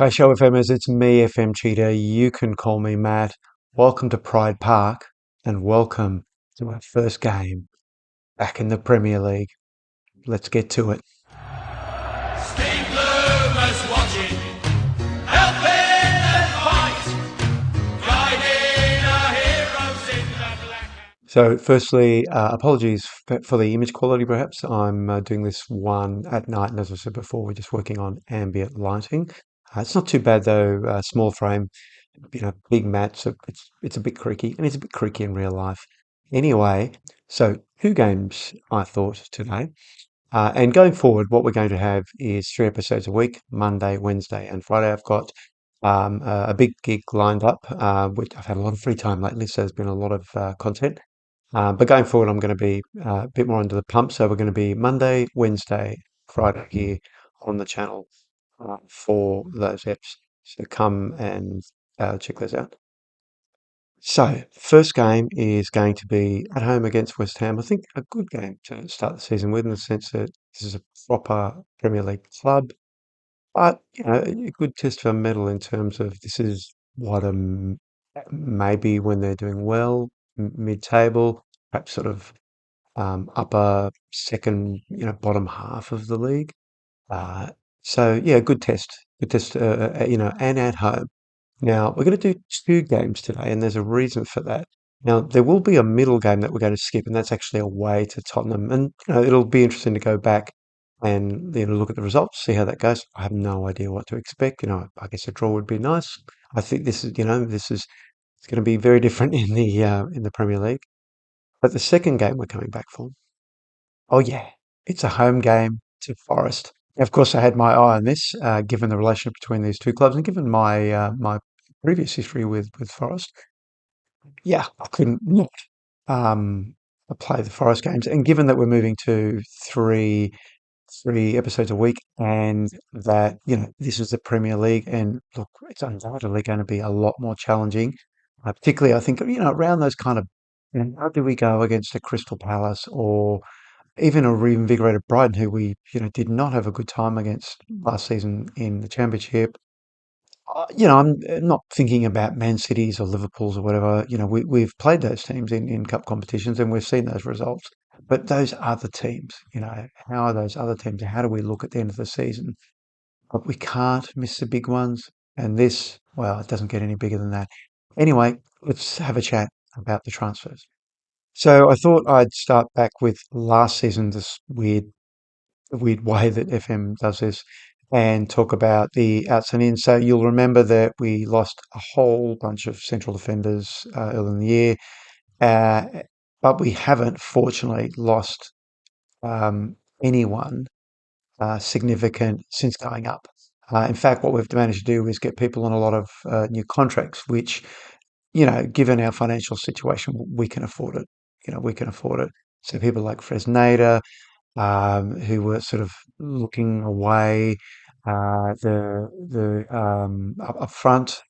Okay, show FMers, it's me, FM Cheetah. You can call me Matt. Welcome to Pride Park and welcome to our first game back in the Premier League. Let's get to it. Steve Bloomer's watching, helping and fight, guiding our heroes in the black. So, firstly, apologies for the image quality, perhaps. I'm doing this one at night, and as I said before, we're just working on ambient lighting. It's not too bad though, small frame, big mat, so it's a bit creaky, and it's a bit creaky in real life. Anyway, so two games I thought today. And going forward, what we're going to have is 3 episodes a week, Monday, Wednesday, and Friday. I've got a big gig lined up, which I've had a lot of free time lately, so there's been a lot of content. But going forward, I'm going to be a bit more under the pump. So we're going to be Monday, Wednesday, Friday here on the channel for those eps. So come and check those out. So, first game is going to be at home against West Ham. I think a good game to start the season with, in the sense that this is a proper Premier League club, but a good test for medal in terms of this is what maybe when they're doing well, mid-table, perhaps sort of upper second, bottom half of the league. Uh, so yeah, good test, and at home. Now, we're going to do two games today, and there's a reason for that. Now, there will be a middle game that we're going to skip, and that's actually away to Tottenham. And it'll be interesting to go back and look at the results, see how that goes. I have no idea what to expect. I guess a draw would be nice. I think it's going to be very different in the Premier League. But the second game we're coming back for, oh yeah, it's a home game to Forest. Of course, I had my eye on this, given the relationship between these two clubs and given my previous history with Forest. Yeah, I couldn't not um, play the Forest games. And given that we're moving to three episodes a week, and that this is the Premier League, and look, it's undoubtedly going to be a lot more challenging. Particularly, I think around those kind of. How do we go against a Crystal Palace or even a reinvigorated Brighton, who we did not have a good time against last season in the Championship? I'm not thinking about Man Cities or Liverpools or whatever. We've played those teams in cup competitions and we've seen those results. But those other teams, how are those other teams? How do we look at the end of the season? But we can't miss the big ones. And this, well, it doesn't get any bigger than that. Anyway, let's have a chat about the transfers. So I thought I'd start back with last season, this weird way that FM does this, and talk about the outs and ins. So you'll remember that we lost a whole bunch of central defenders early in the year, uh, but we haven't, fortunately, lost anyone significant since going up. In fact, what we've managed to do is get people on a lot of new contracts, which, given our financial situation, we can afford it. We can afford it. So people like Fresneda, who were sort of looking away. Up front,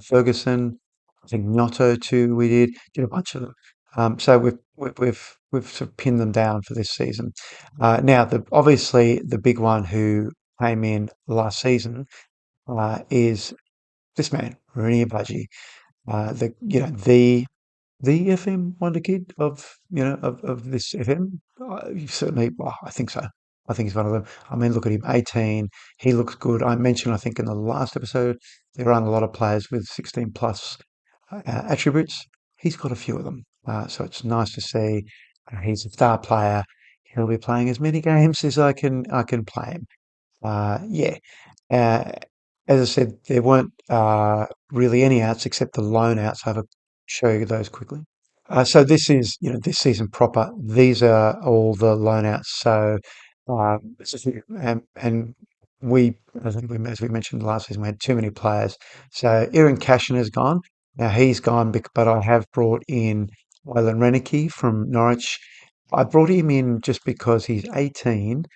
Ferguson, I think Gnotto too. We did a bunch of them. So we've sort of pinned them down for this season. Now, obviously the big one who came in last season is this man, Rooney Budgie, the FM Wonderkid of this FM. Certainly, well, I think so. I think he's one of them. I mean, look at him, 18. He looks good. I mentioned, I think, in the last episode, there aren't a lot of players with 16 plus attributes. He's got a few of them. So it's nice to see. He's a star player. He'll be playing as many games as I can play him. Yeah. Uh, as I said, there weren't really any outs except the loan outs. I'll show you those quickly. So this is, this season proper. These are all the loan outs. So, and we, I think as we mentioned last season, we had too many players. So Aaron Cashin has gone. Now he's gone, but I have brought in Wylan Reneke from Norwich. I brought him in just because he's 18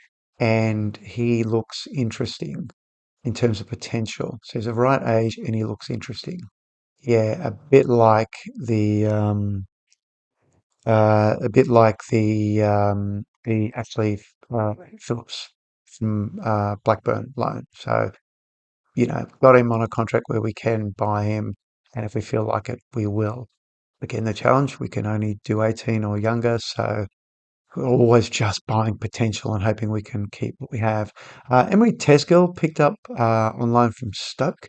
and he looks interesting in terms of potential. So he's the right age and he looks interesting. Yeah, a bit like the actually Phillips from Blackburn loan. So got him on a contract where we can buy him, and if we feel like it, we will. Again, the challenge, we can only do 18 or younger, so we're always just buying potential and hoping we can keep what we have. Emery Tesgill picked up on loan from Stoke.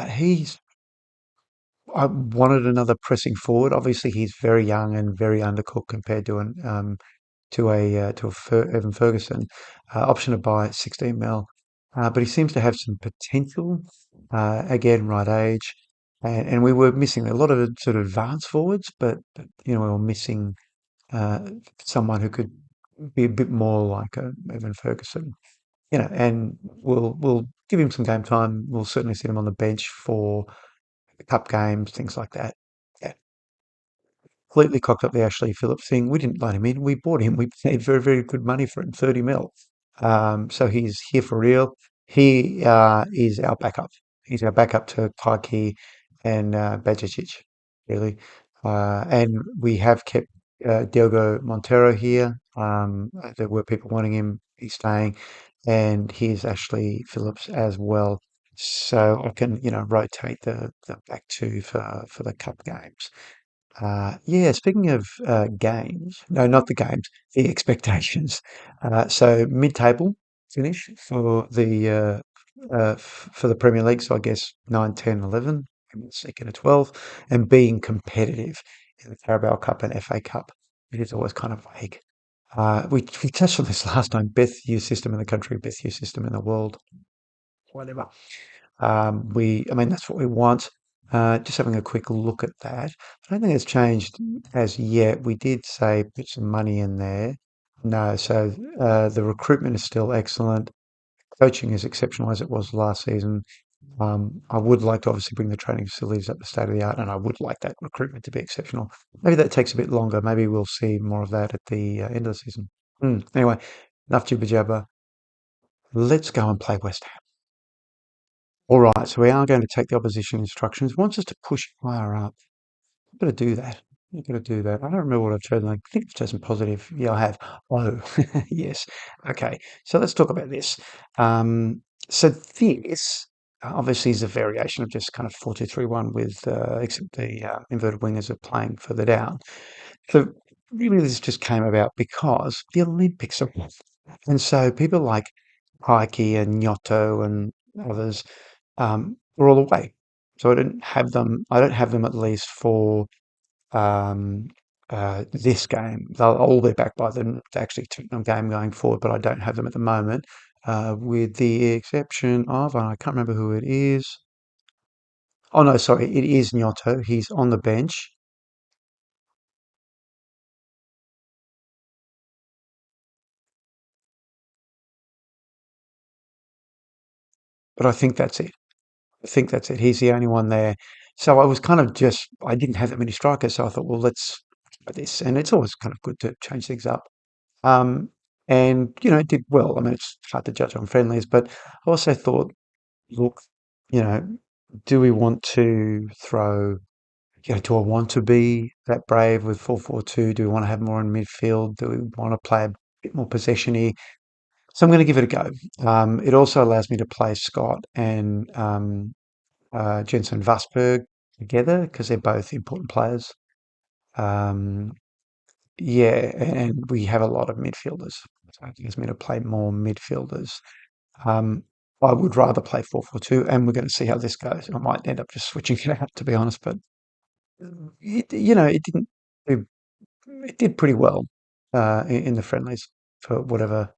He's I wanted another pressing forward. Obviously, he's very young and very undercooked compared to an Evan Ferguson. Option to buy at 16 mil, but he seems to have some potential. Again, right age, and we were missing a lot of sort of advanced forwards, but we were missing uh, someone who could be a bit more like a Evan Ferguson. And we'll give him some game time. We'll certainly sit him on the bench for cup games, things like that. Yeah, completely cocked up the Ashley Phillips thing. We didn't loan him in. We bought him. We paid very, very good money for him, 30 mil. So he's here for real. He is our backup. He's our backup to Taiki and Bajicic, really. And we have kept Diogo Montero here. There were people wanting him. He's staying. And here's Ashley Phillips as well. So I can, rotate the back two for the cup games. Yeah, speaking of games, no, not the games, the expectations. So mid-table finish for the Premier League. So I guess 9, 10, 11, second to 12, and being competitive in the Carabao Cup and FA Cup. It is always kind of vague. We touched on this last time. Best youth system in the country, best youth system in the world, whatever. I mean, that's what we want. Just having a quick look at that. I don't think it's changed as yet. We did say put some money in there. No, so the recruitment is still excellent. Coaching is exceptional as it was last season. I would like to obviously bring the training facilities up to state of the art, and I would like that recruitment to be exceptional. Maybe that takes a bit longer. Maybe we'll see more of that at the end of the season. Anyway, enough jibber jabber. Let's go and play West Ham. All right, so we are going to take the opposition instructions. It wants us to push higher up. I've got to do that. I've got to do that. I don't remember what I've chosen. I think I've chosen positive. Yeah, I have. Oh, yes. Okay, so let's talk about this. So this obviously is a variation of just kind of 4-2-3-1 with except the inverted wingers are playing further down. So really this just came about because the Olympics are on. And so people like Heike and Giotto and others were all away. So I don't have them at least for um, this game. They'll all be back by the actually Tottenham game going forward, but I don't have them at the moment, with the exception of, and I can't remember who it is. Oh no, sorry, it is Gnotto. He's on the bench, but I think that's it. I think that's it. He's the only one there. So I was kind of I didn't have that many strikers, so I thought, well, let's try this. And it's always kind of good to change things up. Um, and, it did well. I mean, it's hard to judge on friendlies, but I also thought, look, you know, do we want to throw, do I want to be that brave with 4-4-2? Do we want to have more in midfield? Do we want to play a bit more possession-y? So I'm going to give it a go. It also allows me to play Scott and Jensen Vosberg together because they're both important players. Um, yeah, and we have a lot of midfielders. So it gives me to play more midfielders. Um, I would rather play 4-4-2, and we're going to see how this goes. I might end up just switching it out, to be honest, but it didn't. It did pretty well in the friendlies for whatever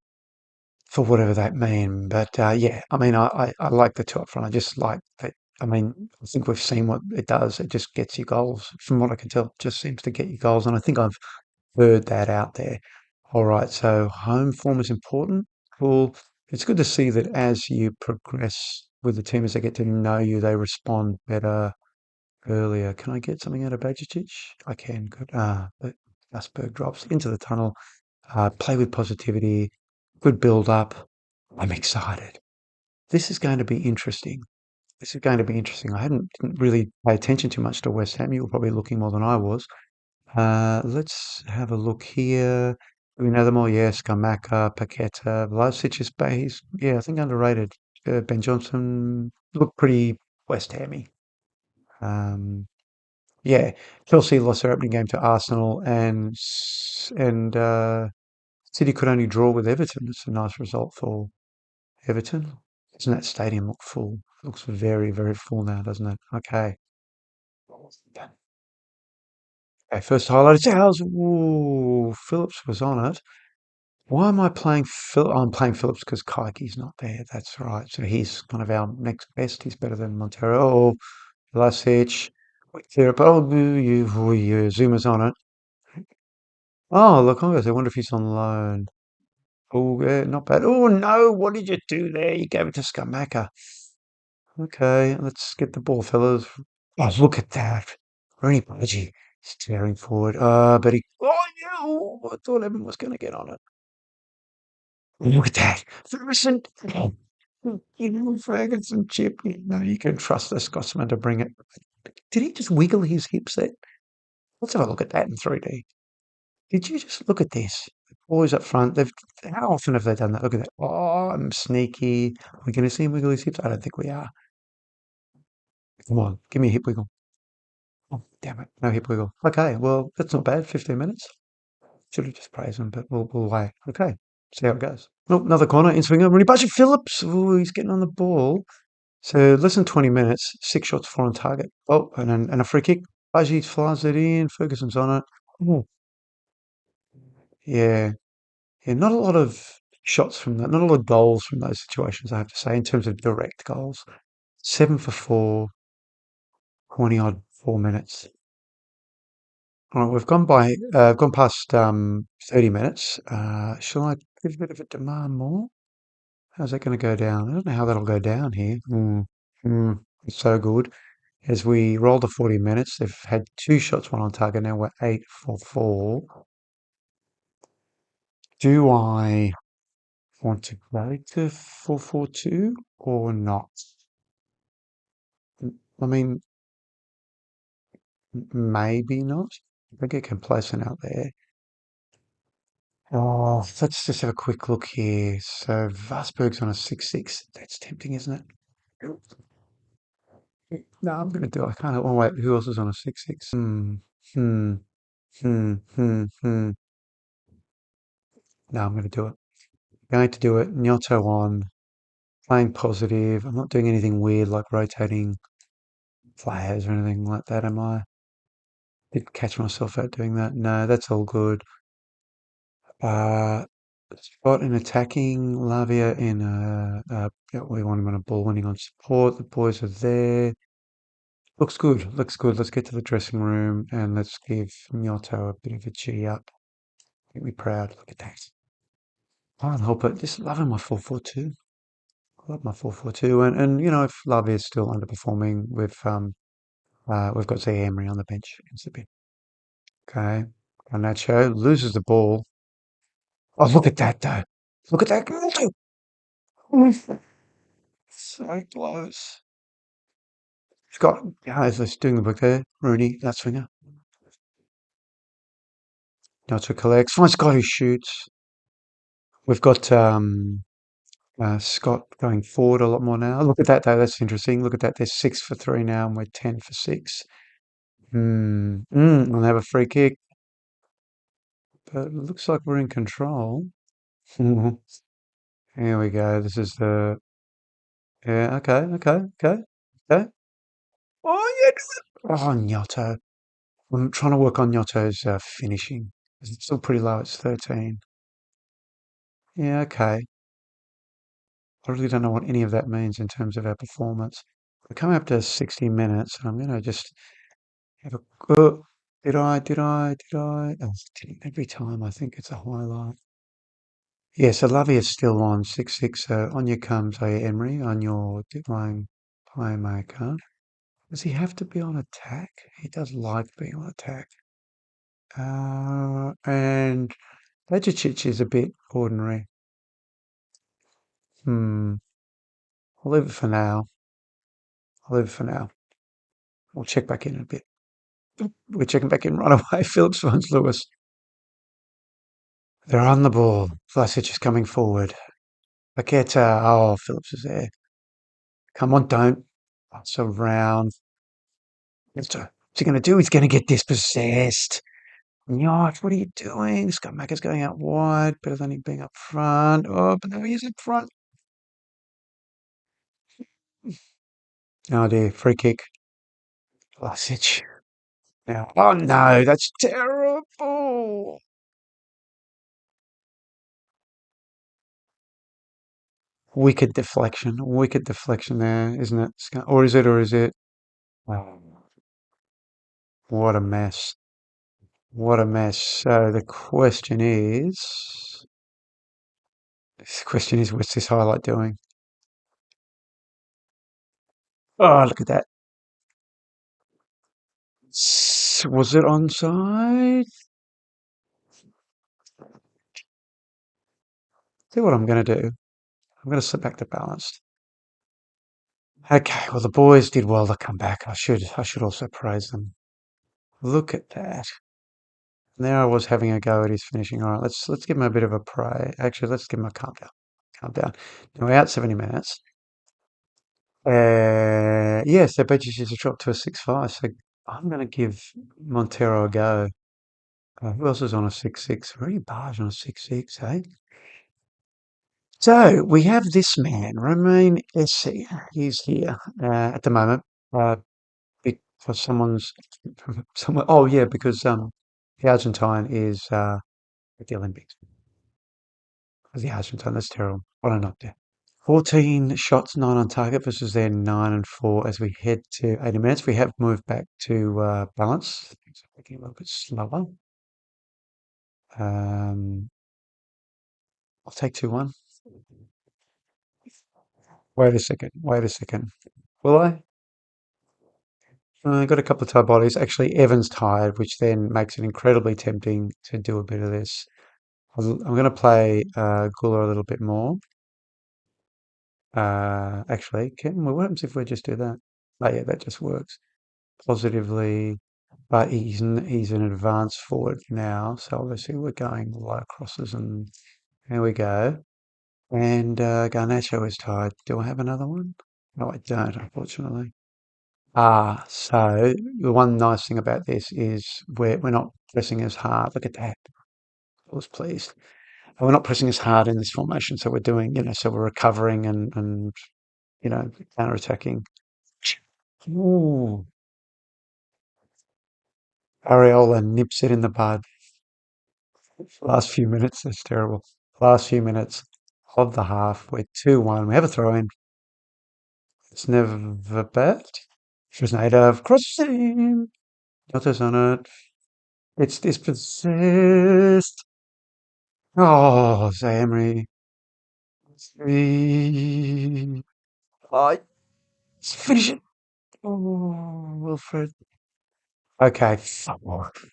that mean. But yeah, I mean, I like the two up front. I just like that. I mean, I think we've seen what it does. It just gets you goals. From what I can tell, it just seems to get you goals. And I think I've heard that out there. All right, so home form is important. Cool. It's good to see that as you progress with the team, as they get to know you, they respond better earlier. Can I get something out of Bajicic? I can. Good. But Asperg drops into the tunnel. Play with positivity. Good build up. I'm excited. This is going to be interesting. This is going to be interesting. Didn't really pay attention too much to West Ham. You were probably looking more than I was. Let's have a look here. Do we know them all? Yes, Skamaka, Paqueta, Vlasic is base. Yeah, I think underrated. Ben Johnson looked pretty West Hammy. Um, yeah, Chelsea lost their opening game to Arsenal, and City could only draw with Everton. It's a nice result for Everton. Doesn't that stadium look full? It looks very, very full now, doesn't it? Okay. Okay, first highlight is ours. Ooh, Phillips was on it. Why am I playing Phil? I'm playing Phillips because Kike's not there. That's right. So he's kind of our next best. He's better than Montero. Oh, Vlasic. Wait, there, but Zuma's on it. Oh, look, I wonder if he's on loan. Oh, yeah, not bad. Oh, no, what did you do there? You gave it to Skamaka. Okay, let's get the ball, fellas. Oh, look at that. Rooney Budgie staring forward. But he. Oh, yeah. Oh, I thought Evan was going to get on it. Look at that. Ferguson. You know, Ferguson chip. You know, you can trust the Scotsman to bring it. Did he just wiggle his hips there? Let's have a look at that in 3D. Did you just look at this? The boys up front, how often have they done that? Look at that. Oh, I'm sneaky. We're going to see him wiggle his hips? I don't think we are. Come on, give me a hip wiggle. Oh, damn it. No hip wiggle. Okay, well, that's not bad. 15 minutes. Should have just praised him, but we'll wait. Okay, see how it goes. Oh, another corner, in swinger. Really, Budget Phillips. Oh, he's getting on the ball. So less than 20 minutes, 6 shots, 4 on target. Oh, and a free kick. Budgie flies it in. Ferguson's on it. Oh, yeah. Yeah, not a lot of shots from that, not a lot of goals from those situations, I have to say, in terms of direct goals. 7 for 4, 20 odd 4 minutes. All right, gone past 30 minutes. Shall I give a bit of a demand more? How's that going to go down? I don't know how that'll go down here. It's so good. As we roll to 40 minutes, they've had 2 shots, 1 on target. Now we're 8 for 4. Do I want to go to 4-4-2 or not? I mean, maybe not. I get complacent out there. Oh, let's just have a quick look here. So Vasberg's on a 6-6. That's tempting, isn't it? No, I'm going to do it. I can't. Oh, wait. Who else is on a 6-6? Hmm, hmm. No, I'm going to do it. Going to do it. Gnotto on. Playing positive. I'm not doing anything weird like rotating flares or anything like that, am I? Did catch myself out doing that. No, that's all good. Uh, Spot in attacking, Lavia in yeah, we want him on a ball winning on support. The boys are there. Looks good. Looks good. Let's get to the dressing room and let's give Mioto a bit of a G up. Make me proud. Look at that. Can't help it. Just loving my 4-4-2. I love my 4-4-2. And you know, if Lavia is still underperforming, we've got Zé Emery on the bench against the bit. Okay. Garnacho loses the ball. Oh, look at that though. Look at that. So close. Scott, yeah, is doing the book there. Rooney, that swinger. Nacho collects. Find Scott who shoots. We've got Scott going forward a lot more now. Look at that though. That's interesting. Look at that. They're 6 for 3 now, and we're 10 for 6. We'll have a free kick, but it looks like we're in control. Here we go. This is the yeah. Okay. Oh yeah. Oh, Gnotto. I'm trying to work on Gnotto's finishing. It's still pretty low. It's 13. Yeah, okay. I really don't know what any of that means in terms of our performance. We're coming up to 60 minutes, and I'm going to just have a. Did I? Oh, every time I think it's a highlight. Yeah, so Lovey is still on 6-6. On your comes Emery on your deadline playmaker. Does he have to be on attack? He does like being on attack. And Vajicic is a bit ordinary. Hmm. I'll leave it for now. I'll leave it for now. We'll check back in a bit. We're checking back in right away. Phillips finds Lewis. They're on the ball. Vlasic is coming forward. Paqueta. Oh, Phillips is there. Come on, don't. Pass around. What's he going to do? He's going to get dispossessed. Yacht, what are you doing? Skamaka's going out wide, better than him being up front. Oh, but no, he is up front. Oh dear, free kick. Vlasic. Now, oh no, that's terrible. Wicked deflection there, isn't it? Or is it, or is it? Oh, what a mess. What a mess. So the question is, what's this highlight doing? Oh, look at that. Was it onside? See what I'm going to do. I'm going to slip back to balanced. Okay, well the boys did well to come back. I should also praise them. Look at that. And there I was having a go at his finishing. All right, let's give him a bit of a pray. Actually, let's give him a calm down. Calm down. Now we're out 70 minutes. Yes, their budget is dropped to a 6-5. So I'm going to give Montero a go. Who else is on a 6-6? Really Barge on a 6-6, eh? So we have this man, Romain Essie. He's here at the moment. Uh, because someone. Oh yeah, because the Argentine is at the Olympics. The Argentine, that's terrible. What a knockdown. 14 shots, 9 on target versus their 9 and 4 as we head to 80 minutes. We have moved back to balance. Things are looking a little bit slower. Um, I'll take 2-1. Wait a second. Wait a second. Will I? I got a couple of tired bodies. Actually, Evan's tired, which then makes it incredibly tempting to do a bit of this. I'm going to play Gula a little bit more. Actually, what happens if we just do that? Oh yeah, that just works positively. But he's an advanced forward now, so obviously we're going low crosses, and there we go. And Garnacho is tired. Do I have another one? No, I don't, unfortunately. So the one nice thing about this is we're not pressing as hard. Look at that. I was pleased. And we're not pressing as hard in this formation, so we're doing, so we're recovering and counter-attacking. Ooh, Areola nips it in the bud. Last few minutes, that's terrible. Last few minutes of the half, we're 2-1. We have a throw in. It's never bad. Fresneda crossing. Jota's on it. It's dispossessed. Oh, Zaire. Three. Oh, let's finish it. Oh, Wilfred. Okay, fuck off.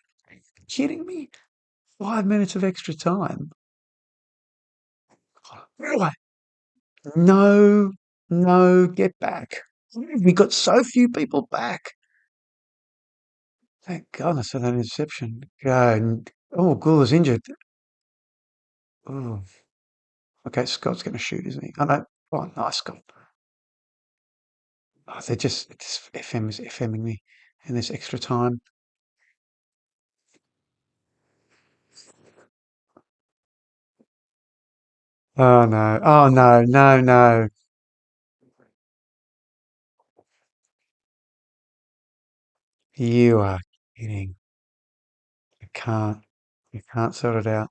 Kidding me? 5 minutes of extra time. Really? No, no, get back. We got so few people back. Thank goodness for that interception. Oh, Gula's injured. Oh, okay, Scott's going to shoot, isn't he? Oh, no. Oh, nice, Scott. Oh, it's FM is FMing me in this extra time. Oh, no. Oh, no, no, no. You are kidding. You can't. You can't sort it out.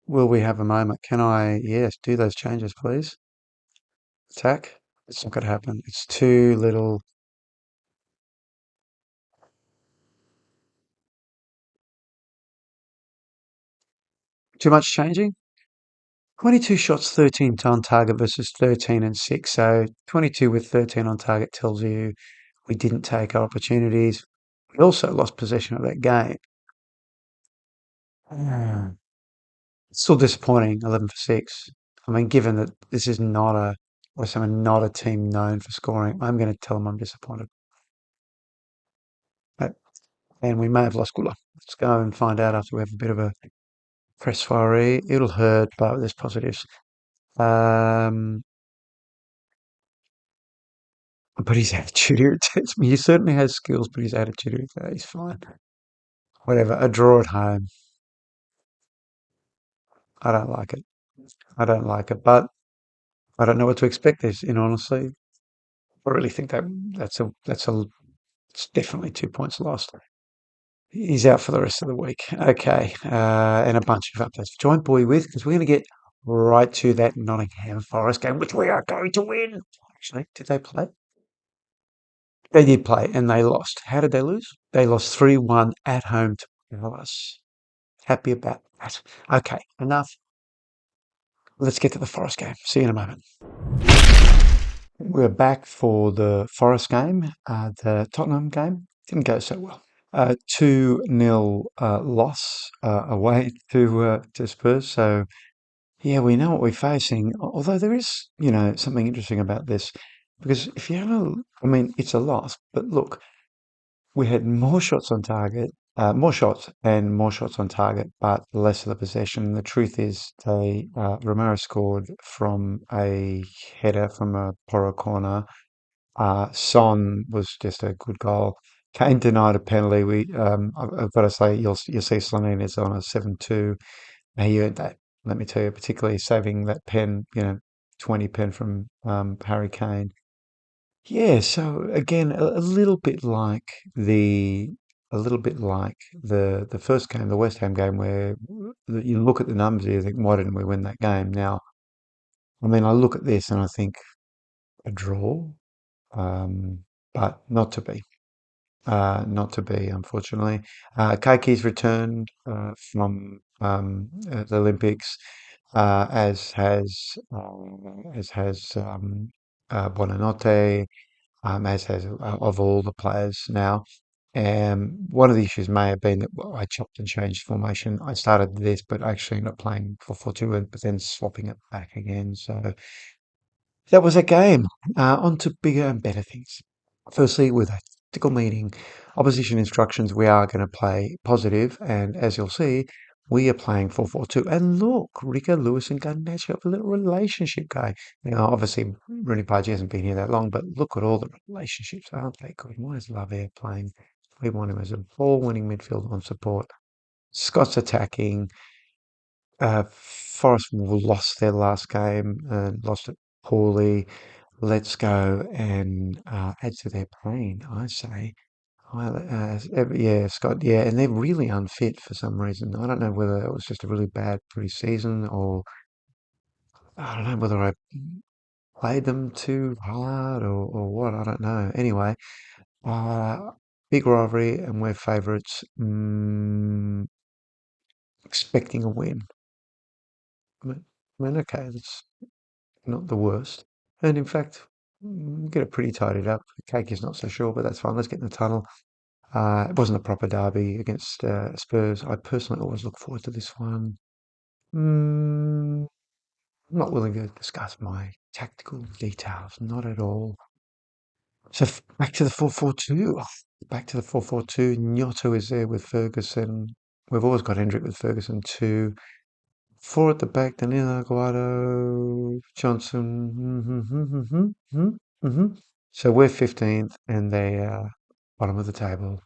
Will we have a moment? Can I, yes, do those changes, please? Attack. It's not going to happen. It's too little. Too much changing? 22 shots, 13 on target versus 13 and 6. So 22 with 13 on target tells you we didn't take our opportunities. We also lost possession of that game. Ah. Still disappointing, 11 for 6. I mean, given that this is not a, West Ham are not a team known for scoring, I'm going to tell them I'm disappointed. and we may have lost Gula. Let's go and find out after we have a bit of a press soiree. It'll hurt, but there's positives. Um, but his attitude irritates me. He certainly has skills, but his attitude irritates me. He's fine. Whatever. A draw at home. I don't like it. I don't like it, but I don't know what to expect. This, in honesty, I really think that's a it's definitely 2 points lost. He's out for the rest of the week. Okay, and a bunch of updates. Join Boy with because we're going to get right to that Nottingham Forest game, which we are going to win. Actually, did they play? They did play, and they lost. How did they lose? They lost 3-1 at home to Palace. Happy about that. Okay, enough. Let's get to the Forest game. See you in a moment. We're back for the Forest game. The Tottenham game didn't go so well. 2-0 loss away to Spurs. So yeah, we know what we're facing. Although there is, something interesting about this because if you have I mean, it's a loss, but look, we had more shots on target, more shots and more shots on target, but less of the possession. The truth is, Romero scored from a header from a Porro corner. Son was just a good goal. Kane denied a penalty. I've got to say, you'll see Slonin is on a 7-2. He earned that. Let me tell you, particularly saving that pen, 20 pen from Harry Kane. Yeah, so again, a little bit like the the first game, the West Ham game, where you look at the numbers here, you think, why didn't we win that game? Now, I mean, I look at this and I think a draw, um, but not to be, unfortunately. Keiki's returned from the Olympics, as has Buonanotte, as has of all the players now. One of the issues may have been that I chopped and changed formation. I started this, but actually ended up playing 4-4-2, but then swapping it back again. So that was a game. On to bigger and better things. Firstly, with a tactical meeting, opposition instructions, we are going to play positive, and as you'll see, we are playing 4-4-2. And look, Rico Lewis and Garnacho have a little relationship going. Now, obviously, Rooney Pudge hasn't been here that long, but look at all the relationships. Aren't they good? Why is Lavere playing? We want him as a ball-winning midfielder on support. Scott's attacking. Forest lost their last game and lost it poorly. Let's go and add to their pain, I say. Yeah, Scott, yeah, and they're really unfit for some reason. I don't know whether it was just a really bad pre-season or I don't know whether I played them too hard or what. I don't know. Anyway, uh, big rivalry and we're favourites. Expecting a win. Okay, that's not the worst. And in fact, get it pretty tidied up. The cake is not so sure, but that's fine. Let's get in the tunnel. It wasn't a proper derby against Spurs. I personally always look forward to this one. I'm not willing to discuss my tactical details, not at all. So back to the 4-4-2. Back to the 4-4-2. Gnotto is there with Ferguson. We've always got Hendrick with Ferguson too. Four at the back, Danilo, Aguado, Johnson. So we're 15th and they are bottom of the table.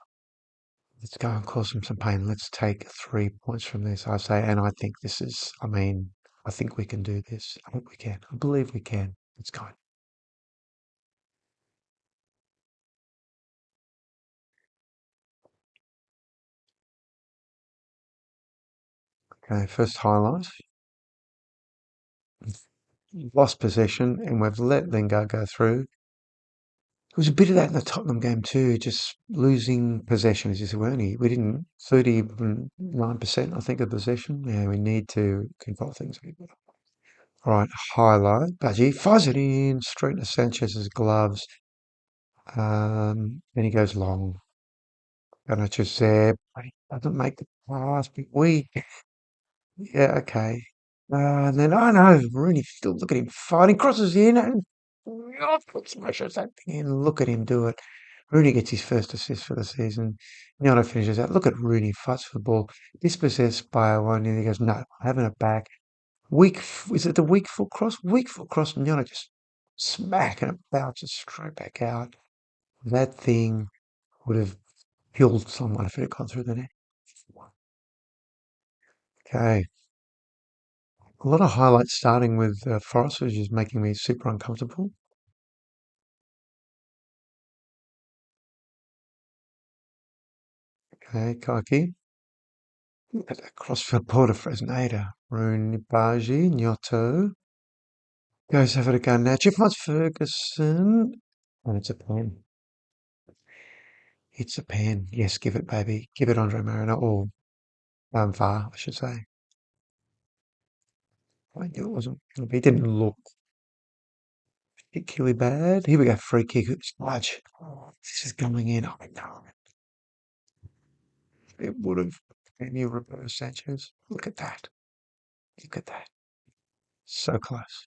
Let's go and cause them some pain. Let's take 3 points from this, I say. And I think this is, I mean, I think we can do this. I hope we can. I believe we can. Let's go. Okay, first highlight. Lost possession and we've let Lingard go through. There was a bit of that in the Tottenham game too, just losing possession. As you said, we didn't 39%, I think, of possession. Yeah, we need to control things a bit better. All right, highlight. Budgie fires it in straight into Sanchez's gloves. Then he goes long. And it's just there, but he doesn't make the pass. Big weak. Yeah, okay. And then, oh no, Rooney still look at him fighting, crosses in and smashes that thing in. Look at him do it. Rooney gets his first assist for the season. Nyoto finishes out. Look at Rooney fights for the ball. Dispossessed by one, and he goes, "No, having it back." Is it the weak foot cross? Weak foot cross. Nyoto just smack and it bounces straight back out. That thing would have killed someone if it had gone through the net. Okay. A lot of highlights starting with Forrest, which is making me super uncomfortable. Okay, Kaki. At that crossfield ball to Fresneda. Rooney, Baji, Nyoto. Goes over to Garnacho, finds Ferguson. And it's a pen. It's a pen. Yes, give it, baby. Give it Andre Marino. Or VAR, I should say. I knew it wasn't going to be. It didn't look particularly bad. Here we go. Free kick. It's large. Oh, this is going in. Oh, no. It would have been you, Roberto Sanchez. Look at that. Look at that. So close.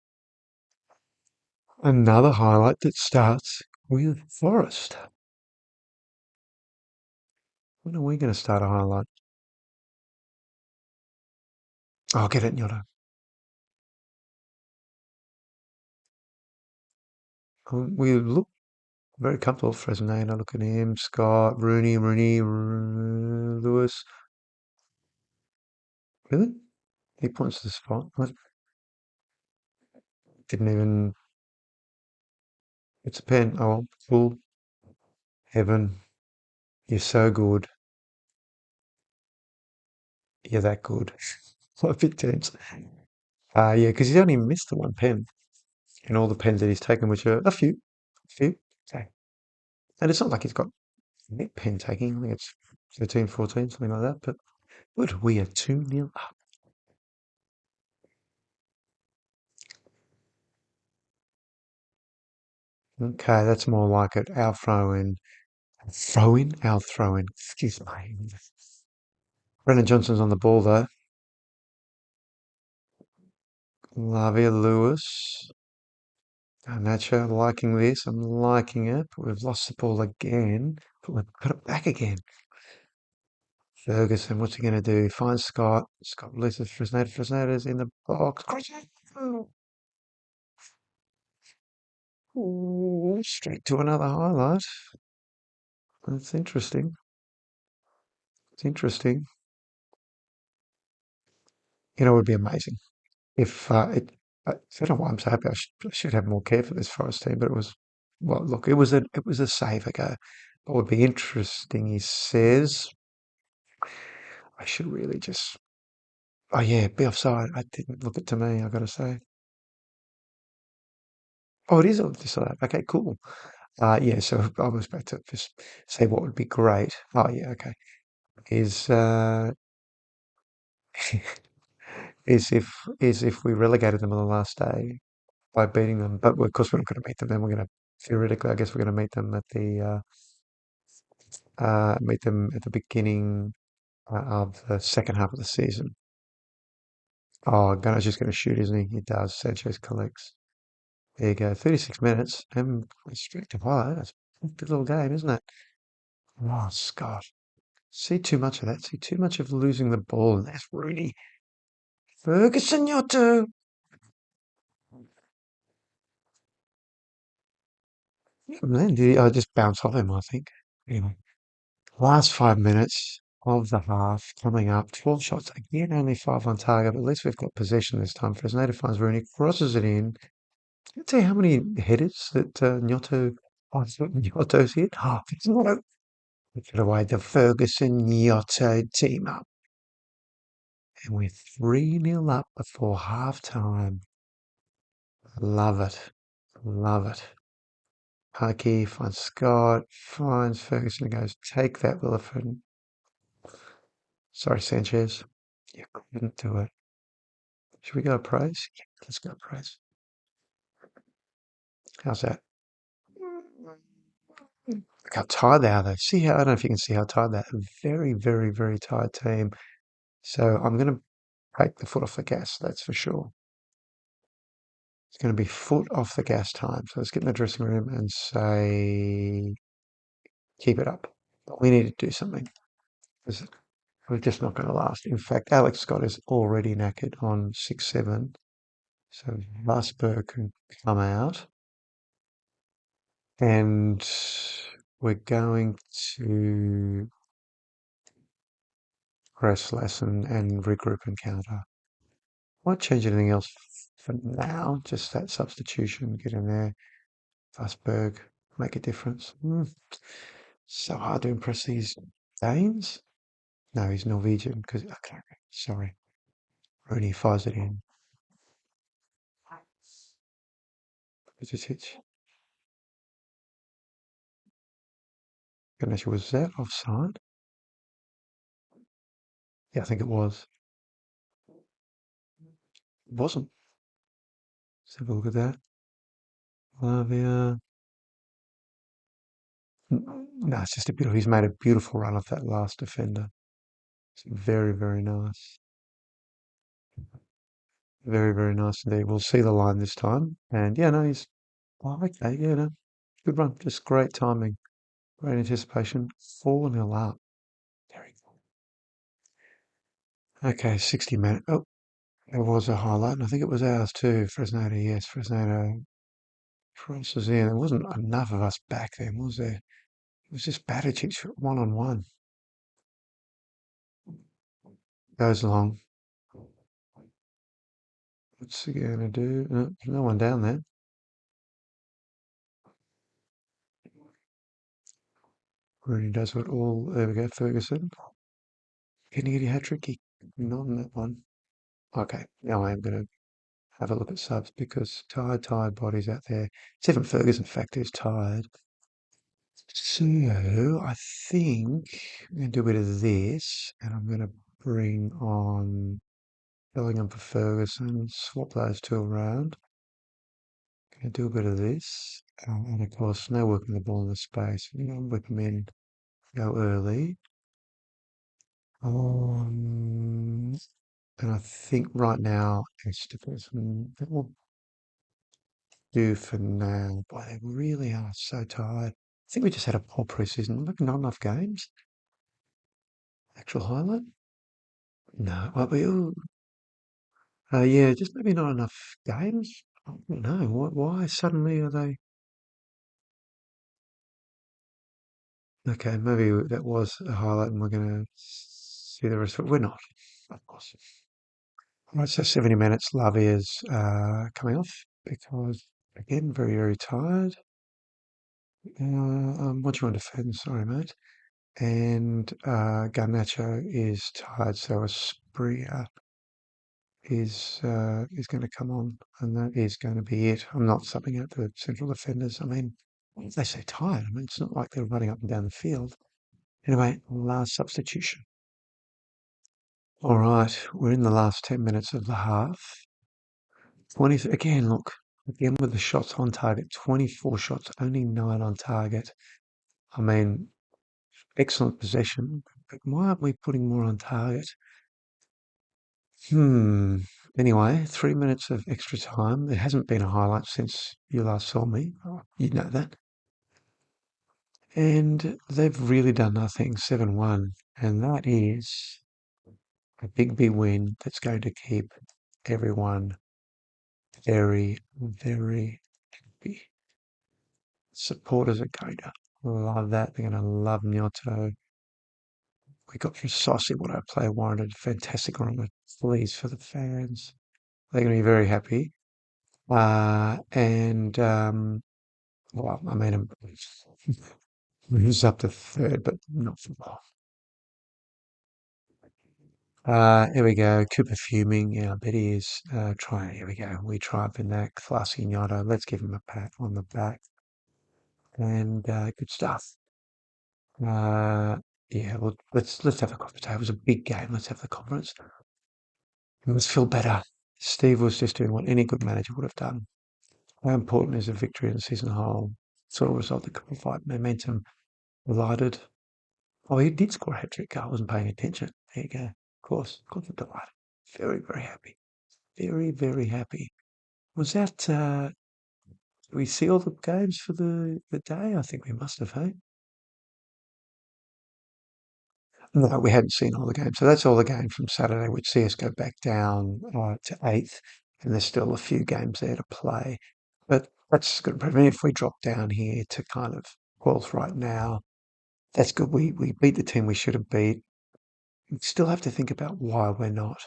Another highlight that starts with Forest. When are we going to start a highlight? Oh, get it, Nyoto. We look very comfortable. Fresneda, look at him. Scott, Rooney, Lewis. Really? He points to the spot. What? Didn't even. It's a pen. Oh, full. Heaven. You're so good. You're that good. What big teams. Yeah, because he's only missed the one pen in all the pens that he's taken, which are a few. A few. Okay. And it's not like he's got net pen taking. I think it's 13, 14, something like that. But good. We are 2-0 up. Okay, that's more like it. Our throw in. Throw in? Our throw in. Excuse me. Brennan Johnson's on the ball though. Lavia Lewis. Nacho liking this. I'm liking it. But we've lost the ball again. But we've got it back again. Ferguson, what's he going to do? He finds Scott. Scott releases Fresneda. Fresneda's in the box. Ooh, straight to another highlight. That's interesting. It's interesting. You know, it would be amazing if I don't know why I'm so happy. I should have more care for this Forest team, but it was well. Look, it was a save ago. What would be interesting, he says. I should really just. Oh yeah, be offside. I didn't look it to me. I got to say. Oh, it is offside. Okay, cool. Yeah. So I was about to just say what would be great. Oh yeah. Okay. Is is if we relegated them on the last day by beating them, but of course we're not going to meet them. Then we're going to theoretically, I guess we're going to meet them at the beginning of the second half of the season. Oh, Gunner's just going to shoot, isn't he? He does. Sanchez collects. There you go. 36 minutes and straight to play. That's a good little game, isn't it? Oh, Scott. See too much of that. See too much of losing the ball, and that's Rooney. Ferguson, you're two. Man, did I just bounce off him, I think. Anyway, last 5 minutes of the half coming up. 12 shots again, only 5 on target, but at least we've got possession this time. Fresneda finds Rooney, crosses it in. Can't tell you how many headers that Gnotto's hit. Oh, it's not a look at the way the Ferguson Gnotto team up. And we're 3-0 up before half time. Love it. Love it. Parky finds Scott, finds Ferguson and goes, take that, Williford. Sorry, Sanchez. You couldn't do it. Should we go praise? Yeah, let's go praise. How's that? Look how tired they are, though. See how, I don't know if you can see how tired they are. A very, very, very tired team. So I'm going to take the foot off the gas, that's for sure. It's going to be foot off the gas time. So let's get in the dressing room and say Keep it up. But we need to do something because we're just not going to last. In fact, Alex Scott is already knackered on 6-7. So Vosberg can come out and we're going to press less and regroup and counter. Won't change anything else for now, just that substitution, get in there. Vosberg, make a difference. So hard to impress these Danes. No, he's Norwegian because, okay, sorry. Rooney fires it in. Hitch. Ganesh, was that offside? Yeah, I think it was. It wasn't. Let's have a look at that. Lavia. No, it's just a beautiful. He's made a beautiful run off that last defender. It's very, very nice. Very, very nice indeed. We'll see the line this time. And yeah, no, he's okay. Yeah, no, good run. Just great timing, great anticipation. 4-0 up. Very good. Okay, 60 minutes. Oh, there was a highlight, and I think it was ours too. Fresneda, yes, Fresneda crosses in. There wasn't enough of us back then, was there? It was just Baticic one on one. Goes long. What's he going to do? No one down there. Rooney does what all. There we go, Ferguson. Can he get a hat trick? Not on that one. Okay, now I am going to have a look at subs because tired bodies out there. Stephen Ferguson, in fact, is tired. So I think I'm going to do a bit of this, and I'm going to bring on Bellingham for Ferguson, swap those two around. Going to do a bit of this, and of course, now working the ball in the space. Whip them in, go early. And I think right now, that will do for now. Boy, they really are so tired. I think we just had a poor preseason. Look, not enough games. Actual highlight? No. Well, yeah, just maybe not enough games. I don't know. Why suddenly are they? Okay, maybe that was a highlight and we're going to see the rest of it. We're not, of course. All right, so 70 minutes. Lavia's coming off because, again, very, very tired. What do you want to defend? Sorry, mate. And Garnacho is tired, so Aspria is going to come on, and that is going to be it. I'm not subbing out the central defenders. I mean, they say tired. I mean, it's not like they're running up and down the field. Anyway, last substitution. All right, we're in the last 10 minutes of the half. 20 again. Look again with the shots on target. 24 shots, only 9 on target. I mean, excellent possession. But why aren't we putting more on target? Anyway, 3 minutes of extra time. There hasn't been a highlight since you last saw me. Oh, you know that. And they've really done nothing. 7-1. And that is a big win that's going to keep everyone very, very happy. Supporters are going to love that. They're going to love Nyoto. We got Saucy, what I play warranted. Fantastic run. Please for the fans. They're going to be very happy. And well, I mean, moves up to third, but not for long. Here we go. Cooper fuming. Yeah, I bet he is. Here we go. We triumph in that. Classy Nyoto. Let's give him a pat on the back. And good stuff. Yeah, well, let's have a conference. It was a big game. Let's have the conference. Let's feel better. Steve was just doing what any good manager would have done. How important is a victory in the season whole? Sort of result that could provide momentum. Delighted. Oh, he did score a hat-trick. I wasn't paying attention. There you go. Of course I'm delighted. Very, very happy. Very, very happy. Was that, did we see all the games for the day? I think we must have, hey? No, we hadn't seen all the games. So that's all the games from Saturday, which sees us go back down to eighth, and there's still a few games there to play. But that's good. I mean, if we drop down here to kind of 12th right now, that's good. We beat the team we should have beat. We still have to think about why we're not.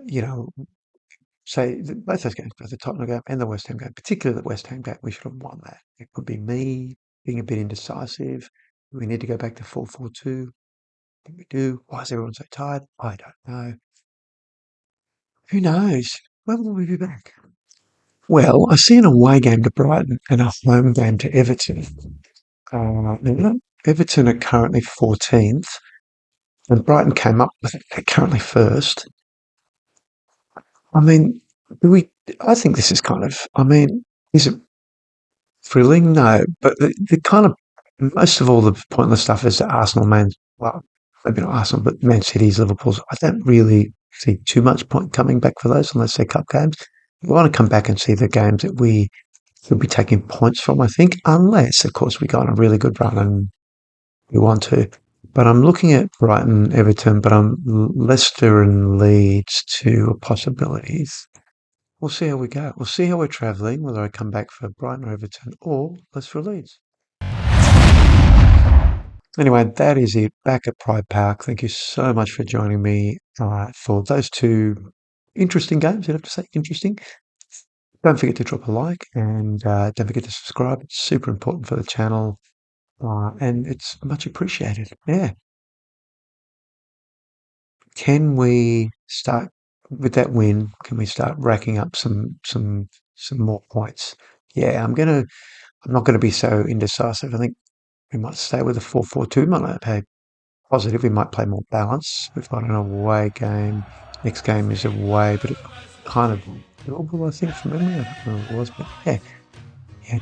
You know, say both those games, both the Tottenham game and the West Ham game, particularly the West Ham game, we should have won that. It could be me being a bit indecisive. We need to go back to 4-4-2. I think we do. Why is everyone so tired? I don't know. Who knows? When will we be back? Well, I see an away game to Brighton and a home game to Everton. Now, Everton are currently 14th, and Brighton came up with it. They're currently first. I mean, do we? I think this is kind of. I mean, is it thrilling? No, but the kind of most of all the pointless stuff is that Arsenal, Man, well, maybe not Arsenal, but Man City's, Liverpool's. I don't really see too much point coming back for those unless they're cup games. We want to come back and see the games that we could be taking points from, I think, unless, of course, we go on a really good run and we want to. But I'm looking at Brighton, Everton, but I'm Leicester and Leeds two possibilities. We'll see how we go. We'll see how we're travelling, whether I come back for Brighton or Everton or Leicester or Leeds. Anyway, that is it. Back at Pride Park. Thank you so much for joining me for those two interesting games. You'd have to say interesting. Don't forget to drop a like and don't forget to subscribe. It's super important for the channel and it's much appreciated. Yeah. Can we start with that win? Can we start racking up some more points? Yeah, I'm not gonna be so indecisive. I think we might stay with a 4-4-2. Might not play positive. We might play more balance. We've got an away game. Next game is away, but it's kind of doable, I think, from memory. I don't know what it was, but yeah,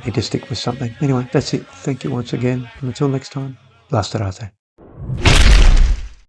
need to stick with something. Anyway, that's it. Thank you once again, and until next time, La Starate.